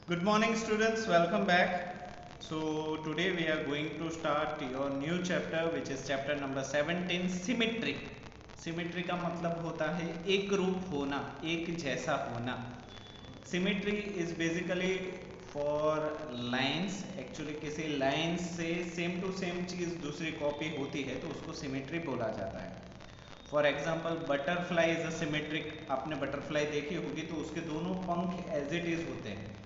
Good morning students, welcome back. So today we are going to start your new chapter which is chapter number 17 symmetry. Symmetry का मतलब होता है एक रूप होना, एक जैसा होना. Symmetry is basically for lines. Actually किसी lines से same to same चीज़ दूसरी कॉपी होती है तो उसको symmetry बोला जाता है. For example butterfly is a symmetric. आपने बटरफ्लाई देखी होगी तो उसके दोनों पंख एज इट इज होते हैं.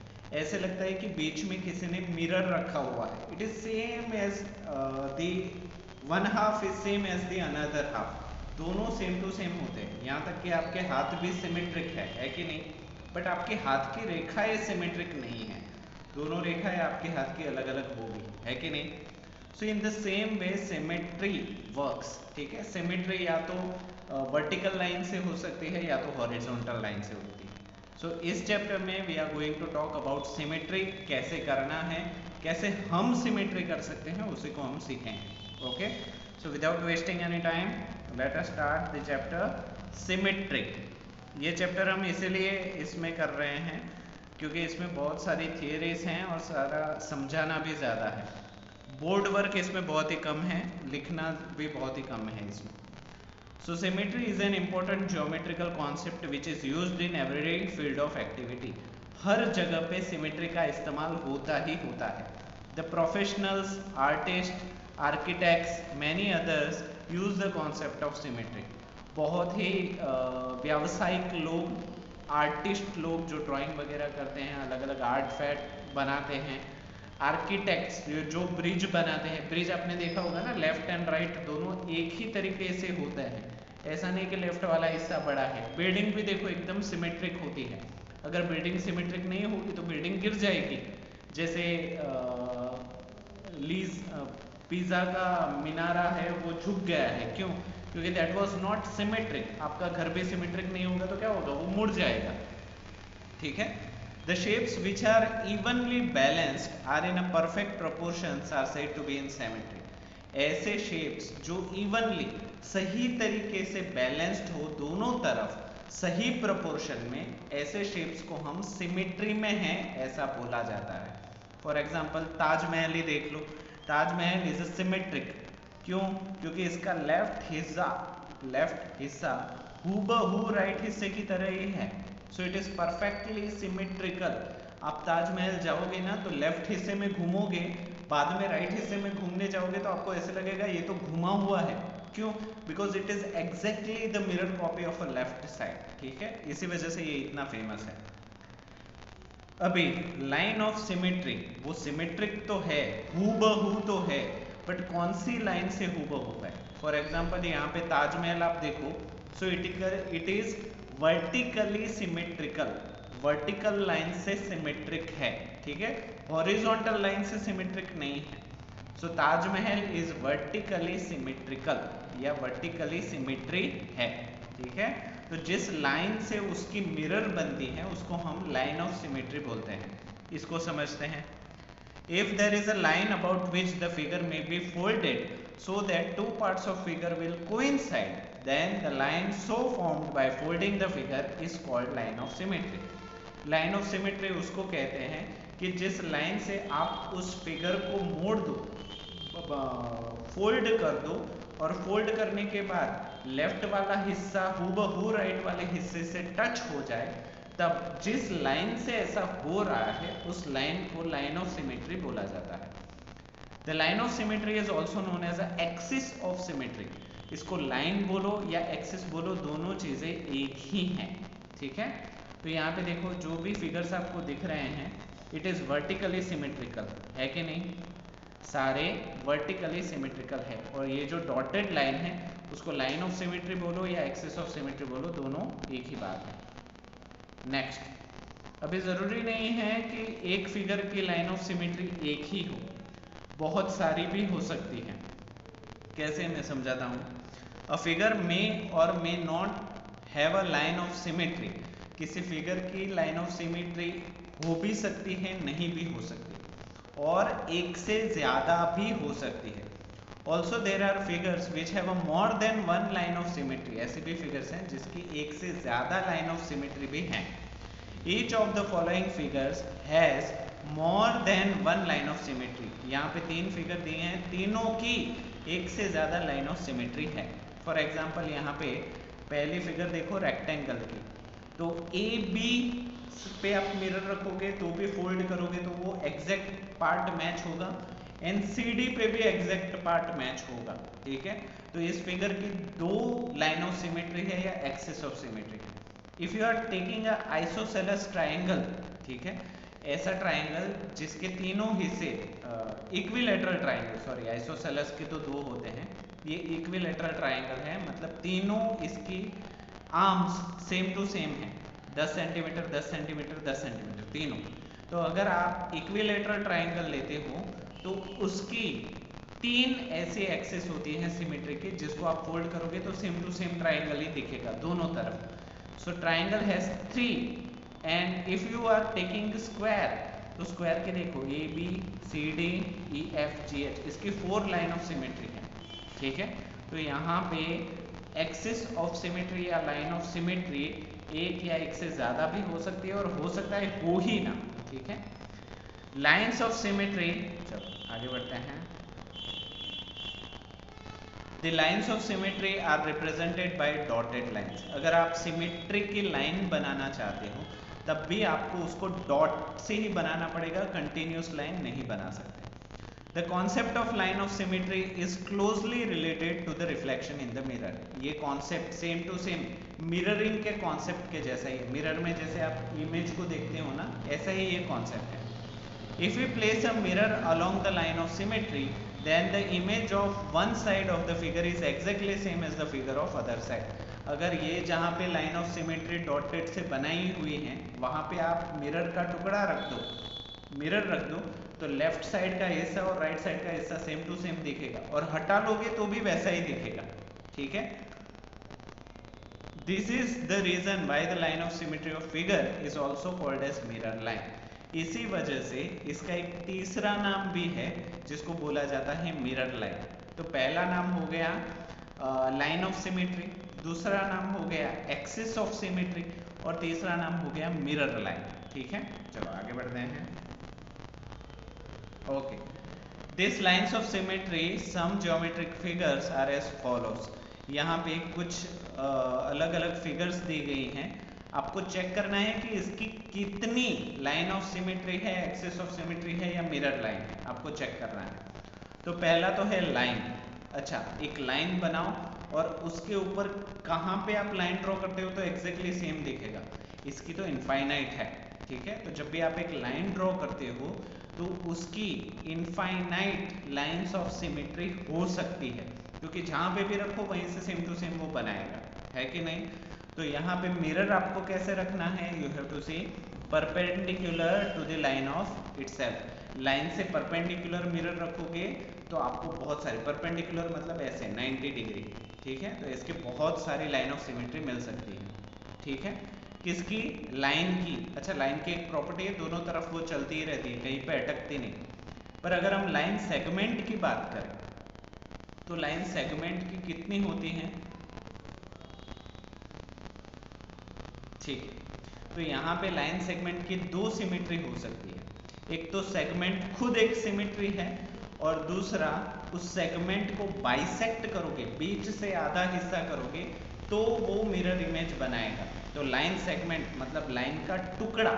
ऐसे लगता है कि बीच में किसी ने मिरर रखा हुआ है. It is same as the one half is same as the another half. दोनों सेम टू सेम होते हैं. यहाँ तक कि आपके हाथ भी सिमेट्रिक है कि नहीं. बट आपके हाथ की रेखाएं सिमेट्रिक नहीं है. दोनों रेखाएं आपके हाथ की अलग अलग होगी, है कि नहीं. So in the same way symmetry works. ठीक है, सिमेट्री या तो वर्टिकल लाइन से हो सकती है या तो हॉरिजॉन्टल लाइन से होती है. सो इस चैप्टर में we are going to talk about symmetry. कैसे करना है, कैसे हम सिमेट्री कर सकते हैं, उसी को हम सीखेंगे. Okay, so without wasting any time let us start the chapter symmetry. ये चैप्टर हम इसीलिए इसमें कर रहे हैं क्योंकि इसमें बहुत सारी थियरीज हैं और सारा समझाना भी ज़्यादा है. बोर्ड वर्क इसमें बहुत ही कम है, लिखना भी बहुत ही कम है इसमें. So symmetry is an important geometrical concept which is used in every field of activity. हर जगह पे सिमेट्री का इस्तेमाल होता ही होता है. The professionals, artists, architects, many others use the concept of symmetry. बहुत ही व्यावसायिक लोग, आर्टिस्ट लोग जो ड्राइंग वगैरह करते हैं, अलग अलग आर्ट फैट बनाते हैं, आर्किटेक्ट्स जो ब्रिज बनाते हैं. ब्रिज आपने देखा होगा ना, लेफ्ट एंड राइट दोनों एक ही तरीके से होता है. ऐसा नहीं कि लेफ्ट वाला हिस्सा बड़ा है. बिल्डिंग भी देखो एकदम सिमेट्रिक होती है. अगर बिल्डिंग सिमेट्रिक नहीं होगी तो बिल्डिंग गिर जाएगी. जैसे लीज पिज़्ज़ा का मिनारा है वो झुक गया है. क्यों? क्योंकि दैट वाज नॉट सिमेट्रिक. आपका घर भी सिमेट्रिक नहीं होगा तो क्या होगा, वो मुड़ जाएगा. ठीक है. The shapes which are evenly balanced are in a perfect proportions are said to be in symmetry. ऐसे shapes जो evenly सही तरीके से balanced हो, दोनों तरफ सही proportion में, ऐसे shapes को हम symmetry में हैं ऐसा बोला जाता है. For example ताजमहल ही देख लो. Taj Mahal is a symmetric. क्यों? क्योंकि इसका लेफ्ट हिस्सा हूबहू राइट हिस्से की तरह ही है. So it is perfectly symmetrical. आप ताजमहल जाओगे ना तो लेफ्ट हिस्से में घूमोगे, बाद में राइट हिस्से में घूमने जाओगे तो आपको ऐसे लगेगा ये तो घुमा हुआ है. क्यों? Because it is exactly the mirror copy of a left side. ठीक है, इसी वजह से ये इतना फेमस है. अभी लाइन ऑफ सिमेट्री, वो सिमेट्रिक तो है, हूबहू तो है, बट कौन सी लाइन से हूबहू है. फॉर एग्जाम्पल यहाँ पे ताजमहल आप देखो. So it is vertically symmetrical. Vertical line से सिमेट्रिक है. ठीक है, हॉरिजॉन्टल लाइन से सिमेट्रिक नहीं है. सो ताजमहल इज वर्टिकली सिमेट्रिकल या वर्टिकली सिमेट्री है. ठीक है, तो जिस लाइन से उसकी मिरर बनती है उसको हम लाइन ऑफ सिमेट्री बोलते हैं. इसको समझते हैं. If there is a line about which the figure may be folded so that two parts of figure will coincide, then the line so formed by folding the figure is called line of symmetry. Line of symmetry उसको कहते हैं कि जिस line से आप उस figure को मोड़ दो, फोल्ड कर दो, और फोल्ड करने के बाद लेफ्ट वाला हिस्सा हूबहू राइट वाले हिस्से से टच हो जाए, तब जिस लाइन से ऐसा हो रहा है उस लाइन को लाइन ऑफ सिमेट्री बोला जाता है. The line of symmetry is also known as a axis of symmetry. इसको लाइन बोलो या एक्सिस बोलो, दोनों चीजें एक ही हैं. ठीक है, तो यहाँ पे देखो जो भी फिगर्स आपको दिख रहे हैं इट इज वर्टिकली सिमेट्रिकल है कि नहीं. सारे वर्टिकली सिमेट्रिकल है. और ये जो डॉटेड लाइन है उसको लाइन ऑफ सिमेट्री बोलो या एक्सिस ऑफ सिमेट्री बोलो, दोनों एक ही बात है. नेक्स्ट, अभी ज़रूरी नहीं है कि एक फिगर की लाइन ऑफ सिमेट्री एक ही हो, बहुत सारी भी हो सकती है. कैसे, मैं समझाता हूँ. अ फिगर मे और may not have a line of symmetry. किसी फिगर की लाइन ऑफ सिमेट्री हो भी सकती है, नहीं भी हो सकती, और एक से ज़्यादा भी हो सकती है. Also there are figures which have a more than one line of symmetry. ऐसे भी फिगर्स हैं जिसकी एक से ज़्यादा लाइन ऑफ सिमेट्री भी हैं. Each of the following figures has more than one line of symmetry. यहाँ पे 3 फिगर दिए हैं, तीनों की एक से ज़्यादा लाइन ऑफ सिमेट्री है। फॉर एग्जाम्पल यहाँ पे पहली फिगर देखो रेक्टेंगल की, तो ए बी पे आप मिरर रखोगे तो भी फोल्ड करोगे तो वो एग्जैक्ट पार्ट मैच होगा, एंड सी डी पे भी एग्जैक्ट पार्ट मैच होगा। ठीक है, तो इस फिगर की 2 लाइन ऑफ सिमेट्री है या एक्सिस ऑफ सिमेट्री है। If you are taking a isosceles triangle, ठीक है, ऐसा ट्राइंगल जिसके तीनों हिस्से इक्विलेटरल ट्राइंगल, सॉरी आइसोसेलेस के तो 2 होते हैं, ये इक्विलेटरल ट्राइंगल है, मतलब तीनों इसकी आर्म्स सेम टू सेम है, 10 सेंटीमीटर 10 सेंटीमीटर 10 सेंटीमीटर तीनों। तो अगर आप इक्विलेटरल ट्राइंगल लेते हो तो उसकी 3 ऐसी एक्सिस होती हैं सिमेट्री की, जिसको आप फोल्ड करोगे तो सेम टू सेम ट्राइंगल ही दिखेगा दोनों तरफ। So triangle has 3, and if you are taking square, तो स्क्वायर के देखो A B C D E F G H, इसकी 4 लाइन ऑफ सिमेट्री है। ठीक है, तो यहाँ पे एक्सिस ऑफ सिमेट्री या लाइन ऑफ सिमेट्री एक या एक से ज्यादा भी हो सकती है, और हो सकता है हो ही ना। ठीक है, लाइन्स ऑफ सिमेट्री, चलो आगे बढ़ते हैं। The lines of symmetry are represented by dotted lines. अगर आप सिमेट्री की लाइन बनाना चाहते हो तब भी आपको उसको डॉट से ही बनाना पड़ेगा, कंटिन्यूस लाइन नहीं बना सकते। The concept of line of symmetry is closely related to the reflection in the mirror. ये concept same to same mirroring के कॉन्सेप्ट के जैसा ही है। मिरर में जैसे आप इमेज को देखते हो ना, ऐसा ही ये कॉन्सेप्ट है। If we place a mirror along the line of symmetry, then the image of one side of the figure is exactly same as the figure of other side. अगर ये जहाँ पे लाइन ऑफ सिमेट्री डॉटेड से बनाई हुई है वहाँ पे आप मिरर का टुकड़ा रख दो, मिरर रख दो, तो लेफ्ट साइड का हिस्सा और राइट साइड का हिस्सा सेम टू सेम दिखेगा, और हटा लोगे तो भी वैसा ही दिखेगा। ठीक है, this is the reason why the line of symmetry of figure is also called as mirror line. इसी वजह से इसका एक तीसरा नाम भी है जिसको बोला जाता है मिरर लाइन। तो पहला नाम हो गया लाइन ऑफ सिमेट्री, दूसरा नाम हो गया एक्सिस ऑफ सिमेट्री, और तीसरा नाम हो गया मिरर लाइन। ठीक है, चलो आगे बढ़ते हैं। Okay, this lines of symmetry some geometric figures are as follows. यहाँ पे कुछ अलग अलग फिगर्स दी गई हैं, आपको चेक करना है कि इसकी कितनी लाइन ऑफ सिमेट्री है, एक्सिस ऑफ सिमेट्री है या मिरर लाइन है, आपको चेक करना है। तो पहला तो है लाइन। अच्छा, एक लाइन बनाओ और उसके ऊपर कहाँ पे आप लाइन ड्रॉ करते हो तो एग्जैक्टली सेम दिखेगा। इसकी तो इनफाइनाइट है। ठीक है, तो जब भी आप एक लाइन ड्रॉ करते हो तो उसकी इनफाइनाइट लाइंस ऑफ सिमेट्री हो सकती है, क्योंकि जहाँ पे भी रखो वहीं से सेम टू सेम वो बनाएगा, है कि नहीं। तो यहाँ पे मिरर आपको कैसे रखना है, you have to see perpendicular to the line of itself. लाइन से परपेंडिकुलर मिरर रखोगे तो आपको बहुत सारे, परपेंडिकुलर मतलब ऐसे 90 डिग्री। ठीक है, तो इसके बहुत सारी लाइन ऑफ सिमेट्री मिल सकती है। ठीक है, किसकी, लाइन की। अच्छा, लाइन की एक प्रॉपर्टी है, दोनों तरफ वो चलती ही रहती है, कहीं पे अटकती नहीं। पर अगर हम लाइन सेगमेंट की बात करें तो लाइन सेगमेंट की कितनी होती हैं। ठीक है, तो यहाँ पे लाइन सेगमेंट की 2 सिमेट्री हो सकती है। एक तो सेगमेंट खुद एक सिमेट्री है, और दूसरा उस सेगमेंट को बाइसेक्ट करोगे, बीच से आधा हिस्सा करोगे तो वो मिरर इमेज बनाएगा। तो लाइन सेगमेंट मतलब लाइन का टुकड़ा,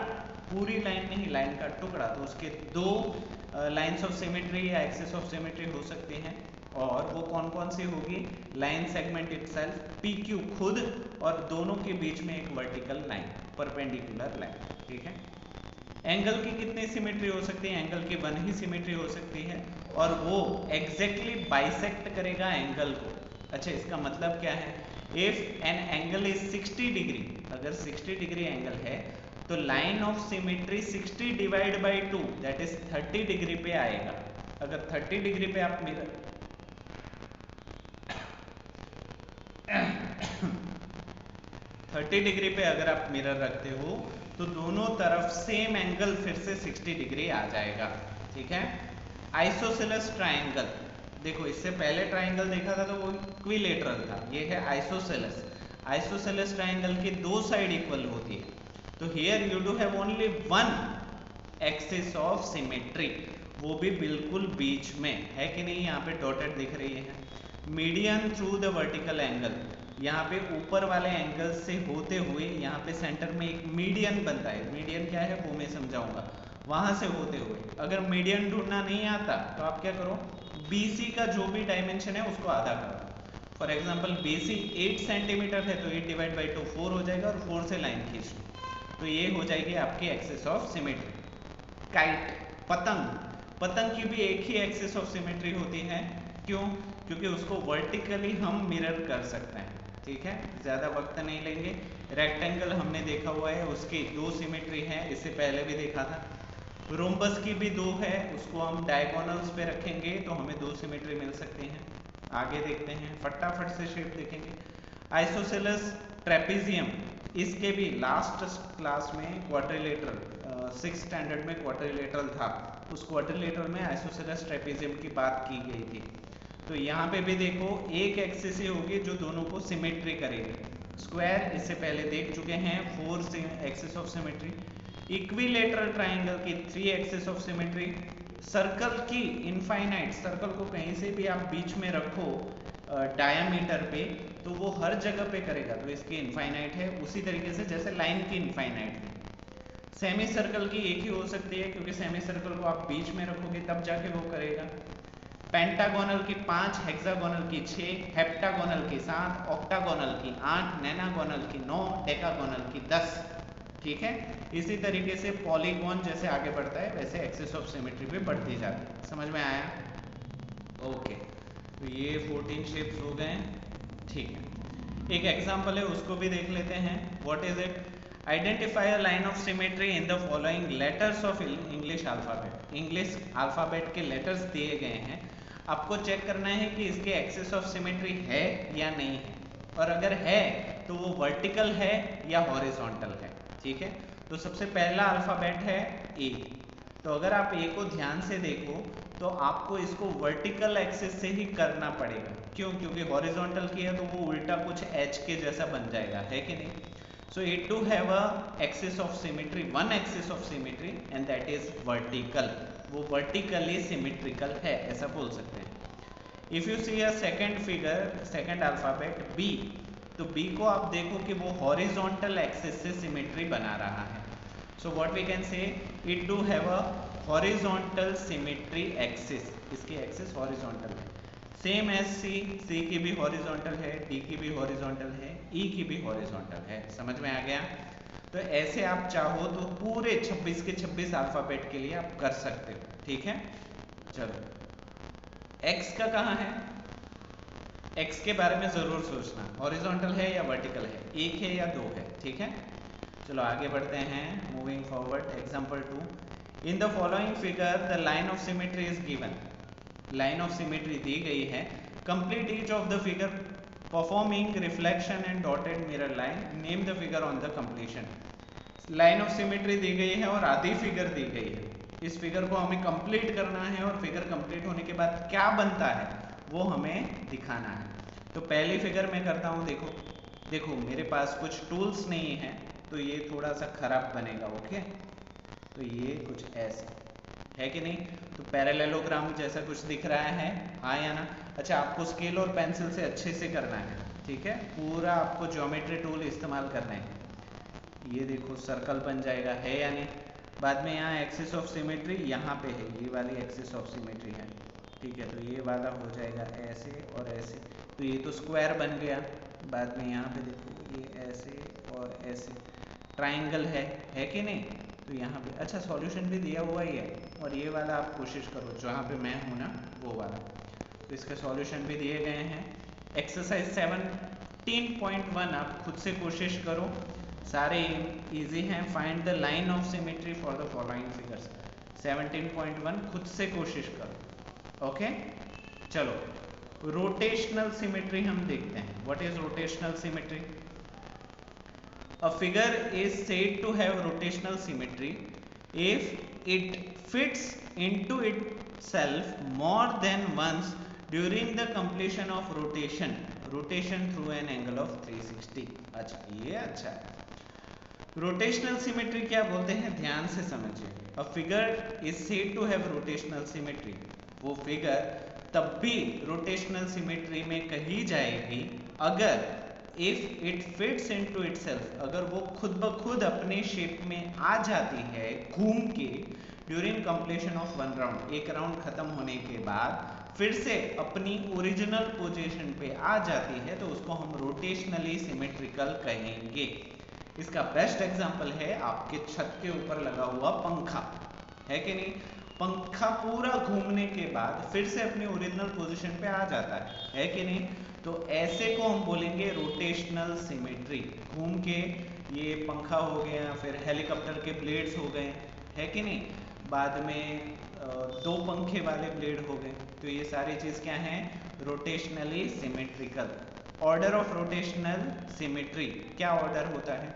पूरी लाइन नहीं, लाइन का टुकड़ा। तो उसके 2 लाइन्स ऑफ सिमेट्री या एक्सिस ऑफ सिमेट्री हो सकती हैं, और वो कौन कौन सी होगी, लाइन सेगमेंट इटसेल्फ, PQ खुद, और दोनों के बीच में एक वर्टिकल लाइन, परपेंडिकुलर लाइन। ठीक है, एंगल की कितनी सिमेट्री हो सकती है, एंगल की 1 ही सिमेट्री हो सकती है, और वो एग्जैक्टली बाइसेक्ट करेगा एंगल को। अच्छा, इसका मतलब क्या है, if an angle is 60 degree, अगर 60 डिग्री एंगल है तो line of symmetry 60 divide by 2 that is 30 degree पे आएगा। अगर 30 डिग्री पे आप मिरर 30 डिग्री पे अगर आप मिरर रखते हो तो दोनों तरफ सेम एंगल फिर से 60 डिग्री आ जाएगा। ठीक है, आइसोसेलेस ट्राइंगल, देखो इससे पहले ट्राइंगल देखा था तो वो इक्विलेटरल था, ये है आइसोसेलेस। आइसोसेलेस ट्राइंगल की 2 साइड इक्वल होती है, तो here you do have only one axis of symmetry, वो भी बिल्कुल बीच में है कि नहीं, यहाँ पे डॉटेड दिख रही है। Median through the vertical angle, यहाँ पे ऊपर वाले एंगल से होते हुए यहाँ पे सेंटर में एक मीडियन बनता है। मीडियन क्या है वो मैं समझाऊंगा। वहां से होते हुए अगर मीडियन ढूंढना नहीं आता तो आप क्या करो, BC का जो भी डायमेंशन है उसको आधा करो। फॉर एग्जाम्पल BC 8 सेंटीमीटर है तो 8 डिवाइड बाई 2 4 हो जाएगा और 4 से लाइन खींच लो, तो ये हो जाएगी आपकी एक्सिस ऑफ सिमेट्री। काइट, पतंग की भी एक ही एक्सिस ऑफ सिमेट्री होती है। क्यों? क्योंकि उसको वर्टिकली हम मिरर कर सकते हैं। ठीक है, ज़्यादा वक्त नहीं लेंगे। रेक्टेंगल हमने देखा हुआ है, उसकी 2 सिमेट्री है, इससे पहले भी देखा था। रोम्बस की भी 2 है, उसको हम डायगोनल्स पे रखेंगे तो हमें 2 सिमेट्री मिल सकती हैं। आगे देखते हैं, फटाफट से शेप देखेंगे। आइसोसेलेस ट्रेपेजियम, इसके भी लास्ट क्लास में क्वाड्रिलेटरल, 6th स्टैंडर्ड में क्वाड्रिलेटरल था, उस क्वाड्रिलेटरल में आइसोसेलेस ट्रेपेजियम की बात की गई थी। तो यहाँ पे भी देखो एक एक्सिस ही होगी जो दोनों को सिमेट्री करेगी। स्क्वायर इससे पहले देख चुके हैं, 4 axis of symmetry. Equilateral triangle की 3 एक्सिस ऑफ सिमेट्री। सर्कल की इनफाइनाइट, सर्कल को कहीं से भी आप बीच में रखो डायामीटर पे तो वो हर जगह पे करेगा, तो इसकी इनफाइनाइट है, उसी तरीके से जैसे लाइन की इनफाइनाइट है। सेमी सर्कल की एक ही हो सकती है क्योंकि सेमी सर्कल को आप बीच में रखोगे तब जाके वो करेगा। पेंटागोनल की 5, हेक्सागोनल की 6, हेप्टागोनल की 7, ऑक्टागोनल की 8, नैनागोनल की 9, डेकागोनल की 10। ठीक है, इसी तरीके से पॉलीगॉन जैसे आगे बढ़ता है वैसे एक्सिस ऑफ सिमेट्री भी बढ़ती जाती है। समझ में आया? ओके, तो ये 14 शेप्स हो गए। ठीक है, एक एग्जांपल है उसको भी देख लेते हैं। What is it? Identify a line of symmetry in the following letters of English alphabet. English alphabet के लेटर्स दिए गए हैं, आपको चेक करना है कि इसके एक्सिस ऑफ सिमेट्री है या नहीं है, और अगर है तो वो वर्टिकल है या हॉरिजॉन्टल है। ठीक है, तो सबसे पहला अल्फाबेट है ए। तो अगर आप ए को ध्यान से देखो तो आपको इसको वर्टिकल एक्सिस से ही करना पड़ेगा। क्यों? क्योंकि हॉरिजॉन्टल की है तो वो उल्टा कुछ एच के जैसा बन जाएगा, है कि नहीं? So it to have a axis of symmetry, one axis of symmetry and that is vertical. वो vertically symmetrical है, ऐसा बोल सकते हैं। If you see a second figure, second alphabet B, तो B को आप देखो कि वो horizontal axis से symmetry बना रहा है। So what we can say, it do have a horizontal symmetry axis, इसकी axis horizontal है। सेम एज सी की भी हॉरिजॉन्टल है, डी की भी हॉरिजॉन्टल है, ई की भी हॉरिजॉन्टल है। समझ में आ गया? तो ऐसे आप चाहो तो पूरे 26 के 26 अल्फाबेट के लिए आप कर सकते हो। ठीक है, चलो एक्स का कहाँ है? एक्स के बारे में जरूर सोचना, हॉरिजॉन्टल है या वर्टिकल है, एक है या 2 है। ठीक है, चलो आगे बढ़ते हैं। Moving forward, example 2, in the following figure the line of symmetry is given. Line of symmetry दी गई है। Complete each of the figure performing reflection and dotted mirror line, name the figure on the completion. Line of symmetry दी गई है और आधी figure दी गई है। इस फिगर को हमें कंप्लीट करना है और फिगर कंप्लीट होने के बाद क्या बनता है वो हमें दिखाना है। तो पहली फिगर मैं करता हूँ। देखो देखो मेरे पास कुछ टूल्स नहीं है तो ये थोड़ा सा खराब बनेगा। ओके, तो ये कुछ ऐसे है कि नहीं? तो पैरेललोग्राम जैसा कुछ दिख रहा है, हाँ या ना? अच्छा, आपको स्केल और पेंसिल से अच्छे से करना है। ठीक है, पूरा आपको ज्योमेट्री टूल इस्तेमाल करना है। ये देखो सर्कल बन जाएगा, है या नहीं? बाद में यहाँ एक्सिस ऑफ सिमेट्री यहाँ पे है, ये वाली एक्सिस ऑफ सिमेट्री है। ठीक है, तो ये वाला हो जाएगा ऐसे और ऐसे, तो ये तो स्क्वायर बन गया। बाद में यहाँ पे देखो ये ऐसे और ऐसे ट्राइंगल है कि नहीं? तो यहाँ पे अच्छा सॉल्यूशन भी दिया हुआ ही है, और ये वाला आप कोशिश करो जहाँ पे मैं हूँ ना वो वाला। तो इसके सॉल्यूशन भी दिए गए हैं। एक्सरसाइज 17.1 आप खुद से कोशिश करो, सारे इजी हैं। Find the line of symmetry for the following figures. 17.1 खुद से कोशिश करो। ओके, चलो रोटेशनल सिमेट्री हम देखते हैं। What is rotational symmetry? A figure is said to have rotational symmetry if it fits into itself more than once during the completion of rotation through an angle of 360। अच्छा, ये अच्छा है। Rotational symmetry क्या बोलते हैं, ध्यान से समझिए। A figure is said to have rotational symmetry, वो फिगर तब भी रोटेशनल सिमेट्री में कही जाएगी अगर if it fits into itself, अगर वो खुद ब खुद अपने शेप में आ जाती है घूम के during completion of one round, एक राउंड खत्म होने के बाद फिर से अपनी ओरिजिनल पोजीशन पे आ जाती है तो उसको हम रोटेशनली सिमेट्रिकल कहेंगे। इसका बेस्ट एग्जांपल है आपके छत के ऊपर लगा हुआ पंखा, है कि नहीं। पंखा पूरा घूमने के बाद फिर से अपनी ओरिजिनल पोजीशन पे आ जाता है कि नहीं। तो ऐसे को हम बोलेंगे रोटेशनल सिमेट्री। घूम के ये पंखा हो गया, फिर हेलीकॉप्टर के ब्लेड्स हो गए, है कि नहीं, बाद में दो पंखे वाले ब्लेड हो गए, तो ये सारी चीज क्या है, rotationally symmetrical. Order of rotational symmetry, क्या ऑर्डर होता है,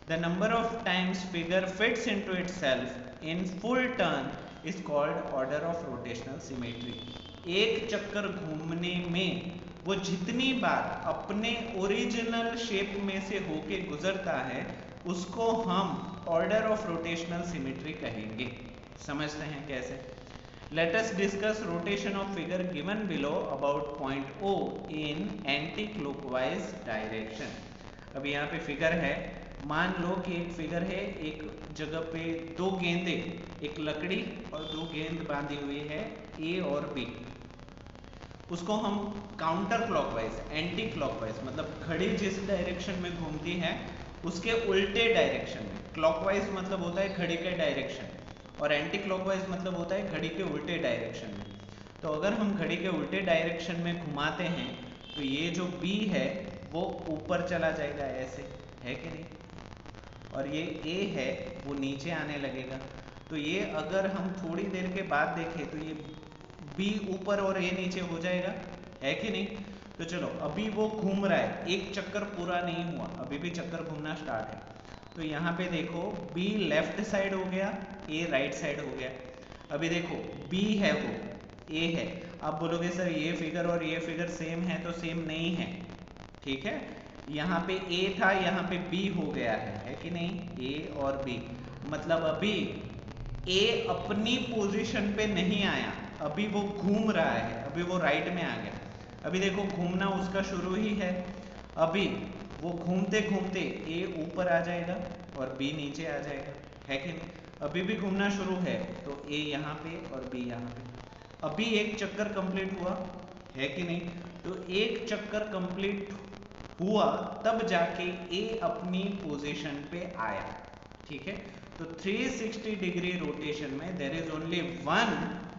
the number of times figure fits into itself in full turn is called order of rotational symmetry. एक चक्कर घूमने में वो जितनी बार अपने ओरिजिनल शेप में से होके गुजरता है उसको हम ऑर्डर ऑफ रोटेशनल सिमेट्री कहेंगे। समझते हैं कैसे। Let us discuss rotation of figure given below about point O in anti-clockwise direction। अब यहाँ पे फिगर है, मान लो कि एक फिगर है, एक जगह पे दो गेंदे, एक लकड़ी और दो गेंद बांधी हुई है A और B, उसको हम काउंटर क्लॉकवाइज, एंटी क्लॉकवाइज मतलब घड़ी जिस डायरेक्शन में घूमती है उसके उल्टे डायरेक्शन में, क्लॉकवाइज मतलब होता है घड़ी के डायरेक्शन और एंटी क्लॉकवाइज मतलब होता है घड़ी के उल्टे डायरेक्शन में। तो अगर हम घड़ी के उल्टे डायरेक्शन में घुमाते हैं तो ये जो B है वो ऊपर चला जाएगा ऐसे, है कि नहीं, और ये A है वो नीचे आने लगेगा। तो ये अगर हम थोड़ी देर के बाद देखें तो ये B ऊपर और A नीचे हो जाएगा, है कि नहीं। तो चलो अभी वो घूम रहा है, एक चक्कर पूरा नहीं हुआ, अभी भी चक्कर घूमना स्टार्ट है। तो यहाँ पे देखो B लेफ्ट साइड हो गया, A राइट साइड हो गया। अभी देखो B है वो A है, आप बोलोगे सर ये फिगर और ये फिगर सेम है, तो सेम नहीं है, ठीक है। यहाँ पे A था, यहाँ पे B हो गया है कि नहीं, A और B, मतलब अभी A अपनी पोजीशन पे नहीं आया, अभी वो घूम रहा है, अभी वो राइट में आ गया। अभी देखो घूमना उसका शुरू ही है, अभी वो घूमते घूमते A ऊपर आ जाएगा और B नीचे आ जाएगा, है कि नहीं। अभी भी घूमना शुरू है तो A यहाँ पे और B यहाँ पे। अभी एक चक्कर कंप्लीट हुआ, है कि नहीं। तो एक चक्कर कंप्लीट हुआ तब जाके A अपनी पोजीशन पे आया, ठीक है। तो 360 डिग्री रोटेशन में देयर इज ओनली वन,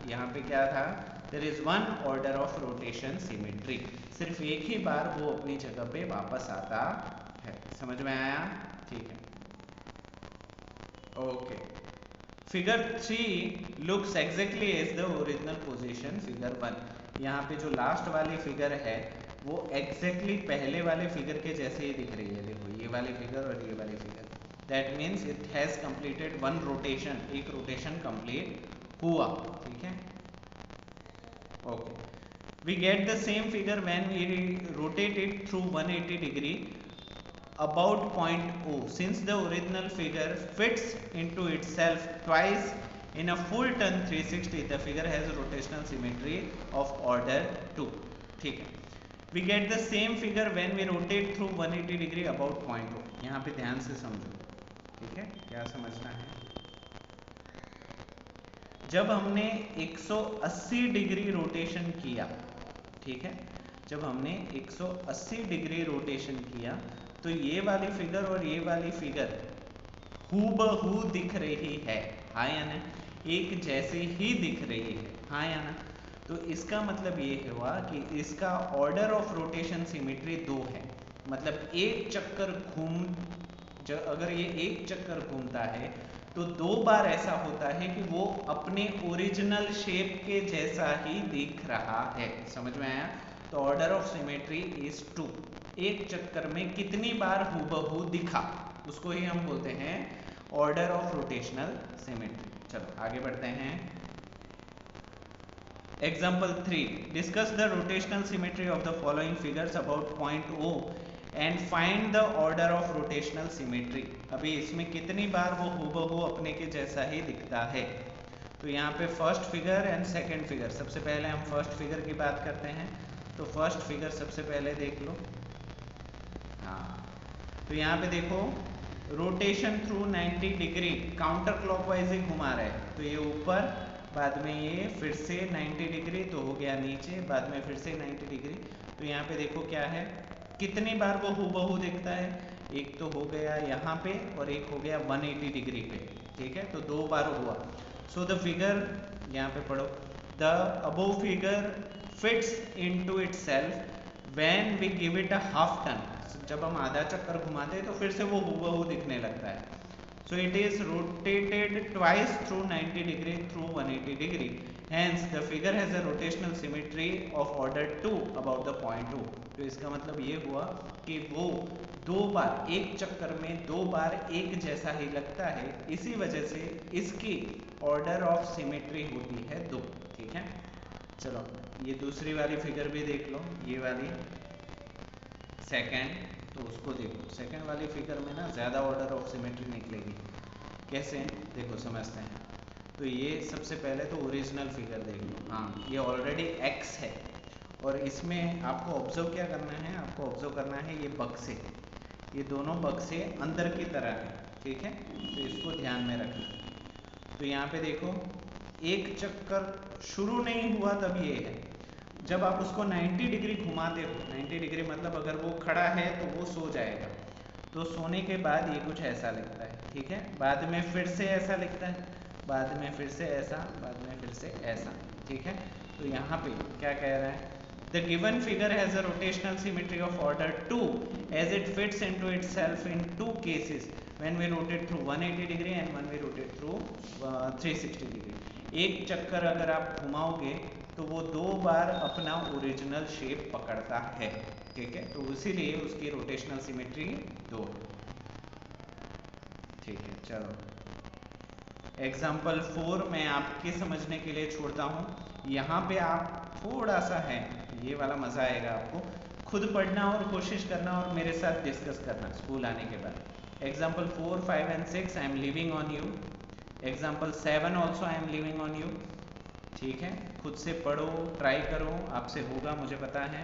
यहाँ पे क्या था, there is one order of rotation symmetry, सिर्फ एक ही बार वो अपनी जगह पे वापस आता है। समझ में आया, ठीक है, okay. Figure 3 looks exactly as the original position figure 1। यहाँ पे जो लास्ट वाली फिगर है वो एग्जैक्टली पहले वाले फिगर के जैसे ही दिख रही है, देखो ये वाली फिगर और ये वाली figure, that means it has completed one rotation, एक रोटेशन कंप्लीट हुआ, ठीक है, okay. We get the same figure when we rotate it through 180 degree about point O. Since the original figure fits into itself twice in a full turn 360, the figure has a rotational symmetry of order 2, ठीक है। We get the same figure when we rotate through 180 degree about point O। यहाँ पे ध्यान से समझो, ठीक है, क्या समझना है। जब हमने 180 डिग्री रोटेशन किया, ठीक है, जब हमने 180 डिग्री रोटेशन किया तो ये वाली फिगर और ये वाली फिगर हूबहू दिख रही है, हाँ या ना, एक जैसे ही दिख रही है, हाँ या ना। तो इसका मतलब ये हुआ कि इसका ऑर्डर ऑफ रोटेशन सिमेट्री 2 है, मतलब एक चक्कर अगर ये एक चक्कर घूमता है तो 2 बार ऐसा होता है कि वो अपने ओरिजिनल शेप के जैसा ही दिख रहा है। समझ में आया। तो ऑर्डर ऑफ सिमेट्री इज 2, एक चक्कर में कितनी बार हूबहू दिखा उसको ही हम बोलते हैं ऑर्डर ऑफ रोटेशनल सिमेट्री। चलो आगे बढ़ते हैं। Example 3, discuss the rotational symmetry of the following figures about point O and find the order of rotational symmetry. अभी इसमें कितनी बार वो हूबहू अपने के जैसा ही दिखता है। तो यहाँ पे first figure and second figure, सबसे पहले हम फर्स्ट फिगर की बात करते हैं। तो फर्स्ट फिगर सबसे पहले देख लो। हाँ, तो यहाँ पे देखो rotation through 90 degree counter clockwise ही घुमा रहे हैं। तो ये ऊपर, बाद में ये फिर से 90 डिग्री, तो हो गया नीचे, बाद में फिर से 90 डिग्री। तो यहाँ पे देखो क्या है, कितनी बार वो हूबहू दिखता है। एक तो हो गया यहाँ पे और एक हो गया 180 डिग्री पे, ठीक है, तो 2 बार हुआ। सो द फिगर, यहाँ पे पढ़ो, the above figure fits into itself when we give it a half turn. जब हम आधा चक्कर घुमाते हैं तो फिर से वो हूबहू दिखने लगता है। So it is rotated twice through 90 degree through 180 degree. Hence the figure has a rotational symmetry of order 2 about the point 2. तो इसका मतलब ये हुआ कि वो 2 बार, एक चक्कर में 2 बार एक जैसा ही लगता है, इसी वजह से इसकी ऑर्डर ऑफ सिमेट्री होती है 2। ठीक है, चलो ये दूसरी वाली फिगर भी देख लो, ये वाली सेकेंड। तो उसको देखो, सेकंड वाली फिगर में ना ज़्यादा ऑर्डर ऑफ सिमेट्री निकलेगी। कैसे, देखो समझते हैं। तो ये सबसे पहले तो ओरिजिनल फिगर देख लो। हाँ, ये ऑलरेडी एक्स है और इसमें आपको ऑब्जर्व क्या करना है, आपको ऑब्जर्व करना है ये बक्से, ये दोनों बक्से अंदर की तरह है, ठीक है, तो इसको ध्यान में रखना। तो यहाँ पे देखो एक चक्कर शुरू नहीं हुआ तब ये है, जब आप उसको 90 डिग्री घुमाते हो, 90 डिग्री मतलब अगर वो खड़ा है तो वो सो जाएगा, तो सोने के बाद ये कुछ ऐसा लगता है, ठीक है, बाद में फिर से ऐसा लिखता है, बाद में फिर से ऐसा, बाद में फिर से ऐसा, ठीक है। तो यहाँ पे क्या कह रहा है, the given figure has a rotational symmetry of order 2 as it fits into itself in 2 cases when we rotate through 180 degree and when we rotate through 360 degree. एक चक्कर अगर आप घुमाओगे तो वो 2 बार अपना ओरिजिनल शेप पकड़ता है, ठीक है, तो इसीलिए उसकी रोटेशनल सिमेट्री 2। ठीक है, चलो एग्जाम्पल 4 मैं आपके समझने के लिए छोड़ता हूँ। यहाँ पे आप थोड़ा सा है, ये वाला मज़ा आएगा आपको, खुद पढ़ना और कोशिश करना और मेरे साथ डिस्कस करना स्कूल आने के बाद। Example 4, 5 and 6 I am leaving on you. Example 7 also I am leaving on you. ठीक है, खुद से पढ़ो, ट्राई करो, आपसे होगा मुझे पता है,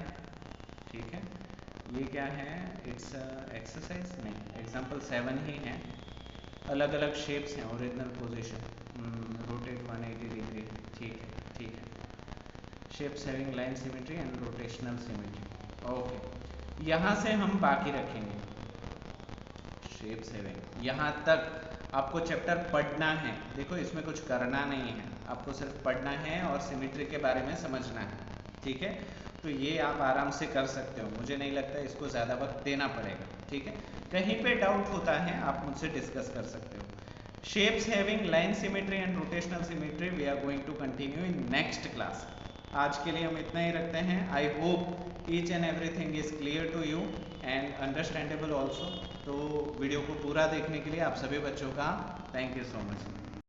ठीक है। ये क्या है, इट्स एक्सरसाइज नहीं, एग्जाम्पल 7 ही है, अलग अलग शेप्स हैं, ओरिजिनल पोजीशन, रोटेट 180 डिग्री, ठीक है, ठीक है, shapes having line symmetry and rotational symmetry. Okay, यहाँ से हम बाकी रखेंगे शेप्स हैविंग, यहाँ तक आपको चैप्टर पढ़ना है। देखो इसमें कुछ करना नहीं है, आपको सिर्फ पढ़ना है और सिमेट्री के बारे में समझना है, ठीक है। तो ये आप आराम से कर सकते हो, मुझे नहीं लगता इसको ज़्यादा वक्त देना पड़ेगा, ठीक है। कहीं पे डाउट होता है आप मुझसे डिस्कस कर सकते हो। Shapes having line symmetry and rotational symmetry we are going to continue in next class. आज के लिए हम इतना ही रखते हैं। I hope each and everything is clear to you and understandable also. तो वीडियो को पूरा देखने के लिए आप सभी बच्चों का थैंक यू सो मच।